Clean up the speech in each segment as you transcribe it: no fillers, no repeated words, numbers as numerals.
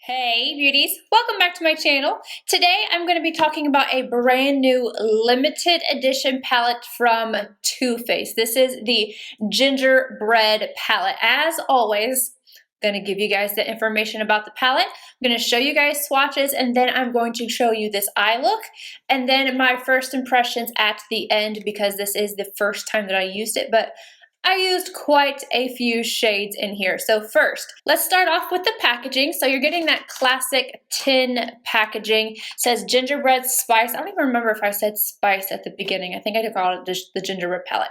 Hey beauties, welcome back to my channel. Today I'm going to be talking about a brand new limited edition palette from Too Faced. This is the Gingerbread palette. As always, I'm going to give you guys the information about the palette. I'm going to show you guys swatches, and then I'm going to show you this eye look and then my first impressions at the end, because this is the first time that I used it, but I used quite a few shades in here. So first, let's start off with the packaging. So you're getting that classic tin packaging. It says Gingerbread Spice. I don't even remember if I said spice at the beginning. I think I called it just the Gingerbread palette.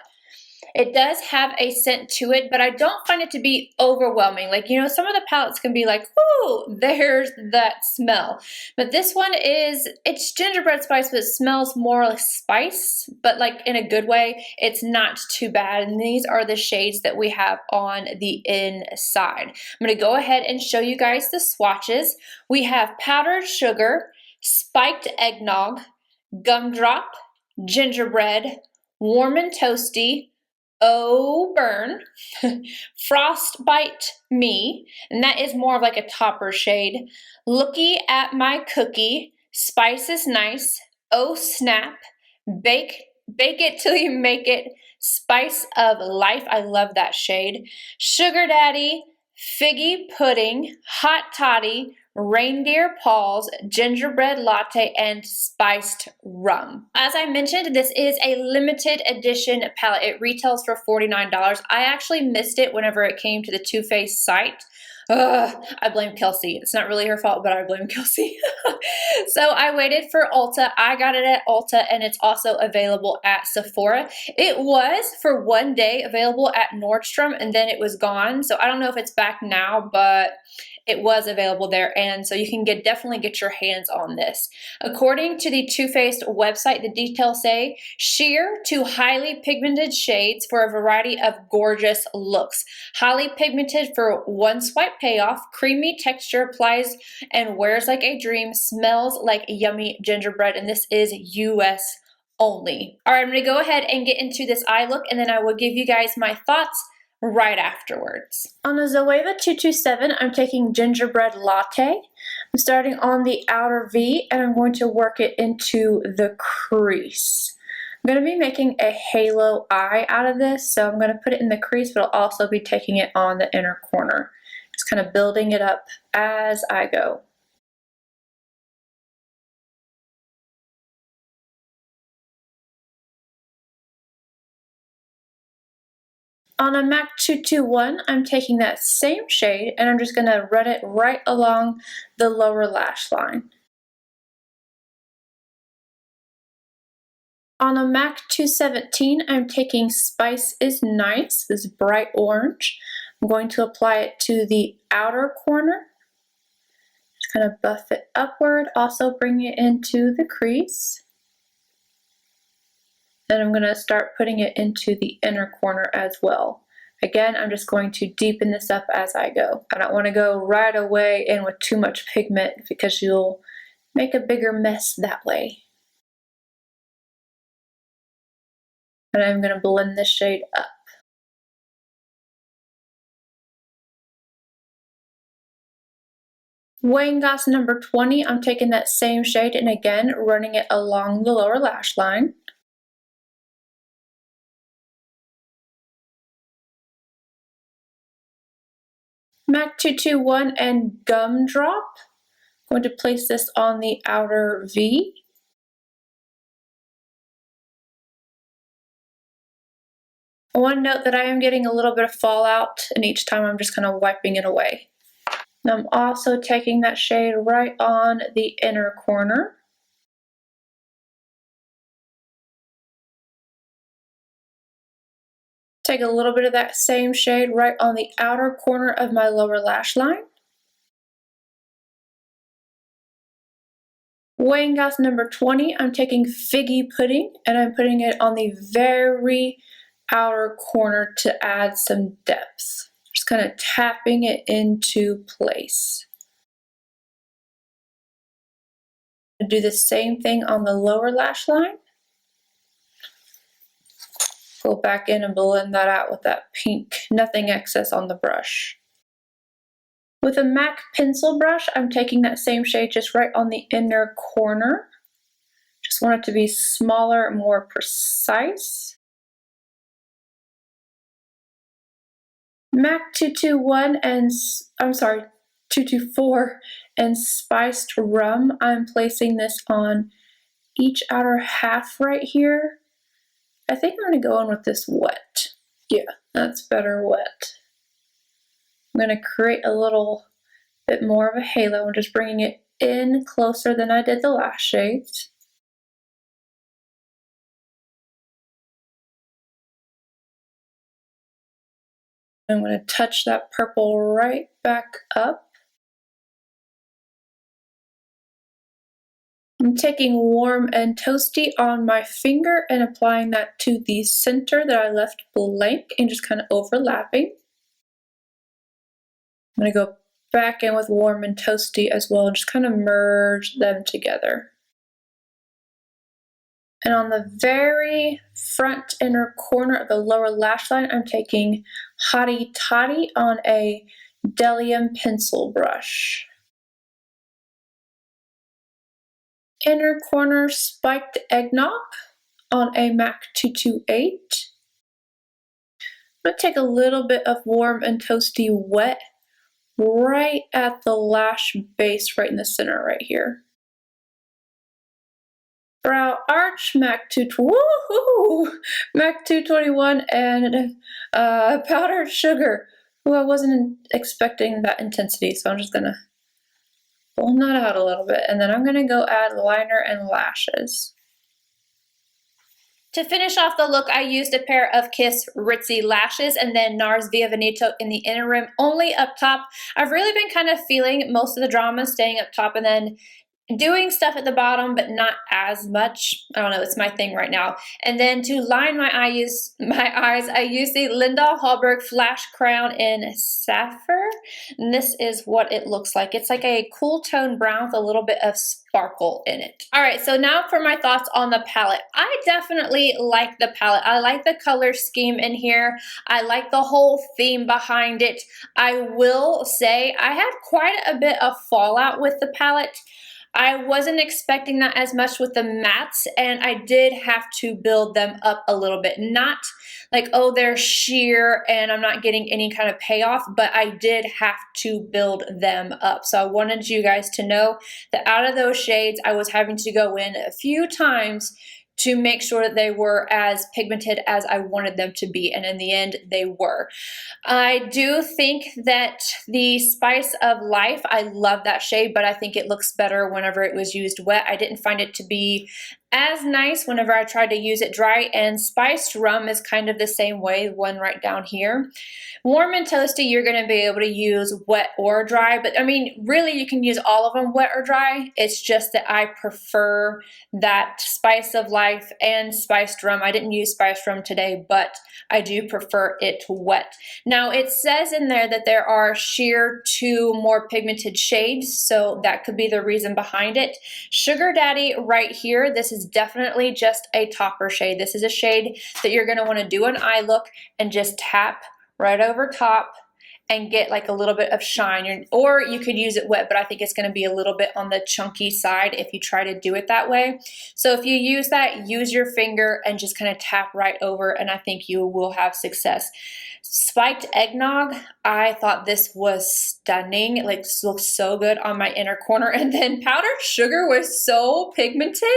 It does have a scent to it, but I don't find it to be overwhelming. Like, you know, some of the palettes can be like, ooh, there's that smell. But this one it's gingerbread spice, but it smells more like spice, but like in a good way. It's not too bad. And these are the shades that we have on the inside. I'm going to go ahead and show you guys the swatches. We have powdered sugar, spiked eggnog, gumdrop, gingerbread, warm and toasty, Oh Burn, Frostbite Me, and that is more of like a topper shade. Looky at My Cookie, Spice is Nice, Oh Snap, Bake It Till You Make It, Spice of Life, I love that shade. Sugar Daddy, Figgy Pudding, Hot Toddy, Reindeer Paws, Gingerbread Latte, and Spiced Rum. As I mentioned, this is a limited edition palette. It retails for $49. I actually missed it whenever it came to the Too Faced site. I blame Kelsey. It's not really her fault, but I blame Kelsey. So I waited for Ulta. I got it at Ulta, and it's also available at Sephora. It was for one day available at Nordstrom, and then it was gone. So I don't know if it's back now, but it was available there, and so you can definitely get your hands on this. According to the Too Faced website, the details say sheer to highly pigmented shades for a variety of gorgeous looks. Highly pigmented for one swipe payoff, creamy texture, applies and wears like a dream, smells like yummy gingerbread, and this is US only. All right, I'm gonna go ahead and get into this eye look, and then I will give you guys my thoughts right afterwards. On the Zoeva 227, I'm taking Gingerbread Latte. I'm starting on the outer V, and I'm going to work it into the crease. I'm going to be making a halo eye out of this, so I'm going to put it in the crease, but I'll also be taking it on the inner corner. Just kind of building it up as I go. On a MAC 221, I'm taking that same shade, and I'm just going to run it right along the lower lash line. On a MAC 217, I'm taking Spice is Nice, this bright orange. I'm going to apply it to the outer corner. Just kind of buff it upward, also bring it into the crease. Then I'm going to start putting it into the inner corner as well. Again, I'm just going to deepen this up as I go. I don't want to go right away in with too much pigment, because you'll make a bigger mess that way. And I'm going to blend this shade up. Weighing Goss number 20, I'm taking that same shade and again running it along the lower lash line. MAC 221 and Gumdrop. I'm going to place this on the outer V. I want to note that I am getting a little bit of fallout, and each time I'm just kind of wiping it away. Now I'm also taking that shade right on the inner corner. Take a little bit of that same shade right on the outer corner of my lower lash line. Weighing Goss number 20, I'm taking Figgy Pudding, and I'm putting it on the very outer corner to add some depth. Just kind of tapping it into place. Do the same thing on the lower lash line. Go back in and blend that out with that pink, nothing excess on the brush. With a MAC pencil brush, I'm taking that same shade just right on the inner corner. Just want it to be smaller, more precise. MAC 221 and, 224 and Spiced Rum. I'm placing this on each outer half right here. I think I'm going to go in with this wet. Yeah, that's better wet. I'm going to create a little bit more of a halo. I'm just bringing it in closer than I did the last shades. I'm going to touch that purple right back up. I'm taking Warm and Toasty on my finger and applying that to the center that I left blank and just kind of overlapping. I'm going to go back in with Warm and Toasty as well and just kind of merge them together. And on the very front inner corner of the lower lash line, I'm taking Hottie Toddy on a Delium pencil brush. Inner corner Spiked Eggnog on a MAC 228. I'm going to take a little bit of Warm and Toasty wet right at the lash base right in the center right here. Brow Arch, MAC 221 and Powdered Sugar. Ooh, I wasn't expecting that intensity, so I'm just going to pull that out a little bit. And then I'm going to go add liner and lashes. To finish off the look, I used a pair of Kiss Ritzy lashes and then NARS Via Veneto in the inner rim, only up top. I've really been kind of feeling most of the drama staying up top and then doing stuff at the bottom, but not as much. I don't know, it's my thing right now. And then to line my eyes, I use the Linda Hallberg Flash Crown in Sapphire. And this is what it looks like. It's like a cool tone brown with a little bit of sparkle in it. All right, so now for my thoughts on the palette. I definitely like the palette. I like the color scheme in here. I like the whole theme behind it. I will say I had quite a bit of fallout with the palette. I wasn't expecting that as much with the mattes, and I did have to build them up a little bit. Not like, oh, they're sheer and I'm not getting any kind of payoff, but I did have to build them up. So I wanted you guys to know that out of those shades, I was having to go in a few times to make sure that they were as pigmented as I wanted them to be, and in the end, they were. I do think that the Spice of Life, I love that shade, but I think it looks better whenever it was used wet. I didn't find it to be as nice whenever I tried to use it dry, and Spiced Rum is kind of the same way, one right down here. Warm and Toasty, you're going to be able to use wet or dry, but I mean, really you can use all of them wet or dry. It's just that I prefer that Spice of Life and Spiced Rum. I didn't use Spiced Rum today, but I do prefer it wet. Now it says in there that there are sheer to more pigmented shades, so that could be the reason behind it. Sugar Daddy right here, this is definitely just a topper shade. This is a shade that you're going to want to do an eye look and just tap right over top and get like a little bit of shine, or you could use it wet, but I think it's going to be a little bit on the chunky side if you try to do it that way. So if you use that, use your finger and just kind of tap right over, and I think you will have success. Spiked Eggnog, I thought this was stunning. Like, this looks so good on my inner corner. And then Powdered Sugar was so pigmented.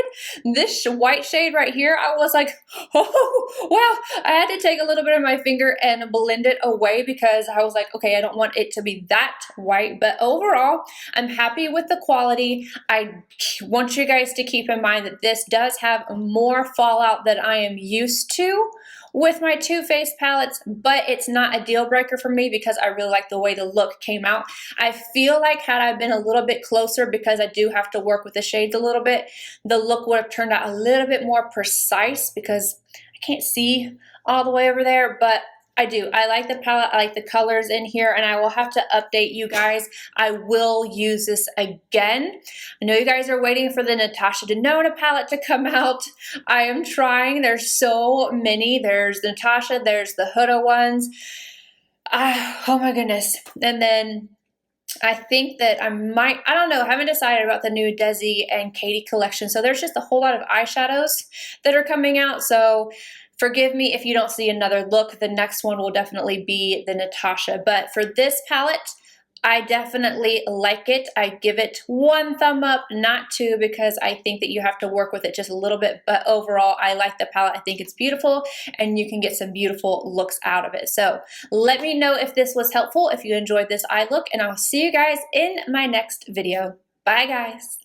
This white shade right here, I was like, oh, wow. I had to take a little bit of my finger and blend it away because I was like, okay, I don't want it to be that white. But overall, I'm happy with the quality. I want you guys to keep in mind that this does have more fallout than I am used to with my Too Faced palettes, but it's not a deal breaker for me because I really like the way the look came out. I feel like had I been a little bit closer, because I do have to work with the shades a little bit, the look would have turned out a little bit more precise because I can't see all the way over there, but I do. I like the palette. I like the colors in here, and I will have to update you guys. I will use this again. I know you guys are waiting for the Natasha Denona palette to come out. I am trying. There's so many. There's the Natasha. There's the Huda ones. Oh my goodness. And then I think that I don't know, I haven't decided about the new Desi and Katie collection. So there's just a whole lot of eyeshadows that are coming out. So forgive me if you don't see another look. The next one will definitely be the Natasha. But for this palette, I definitely like it. I give it 1 thumb up, not 2, because I think that you have to work with it just a little bit. But overall, I like the palette. I think it's beautiful and you can get some beautiful looks out of it. So let me know if this was helpful, if you enjoyed this eye look, and I'll see you guys in my next video. Bye guys.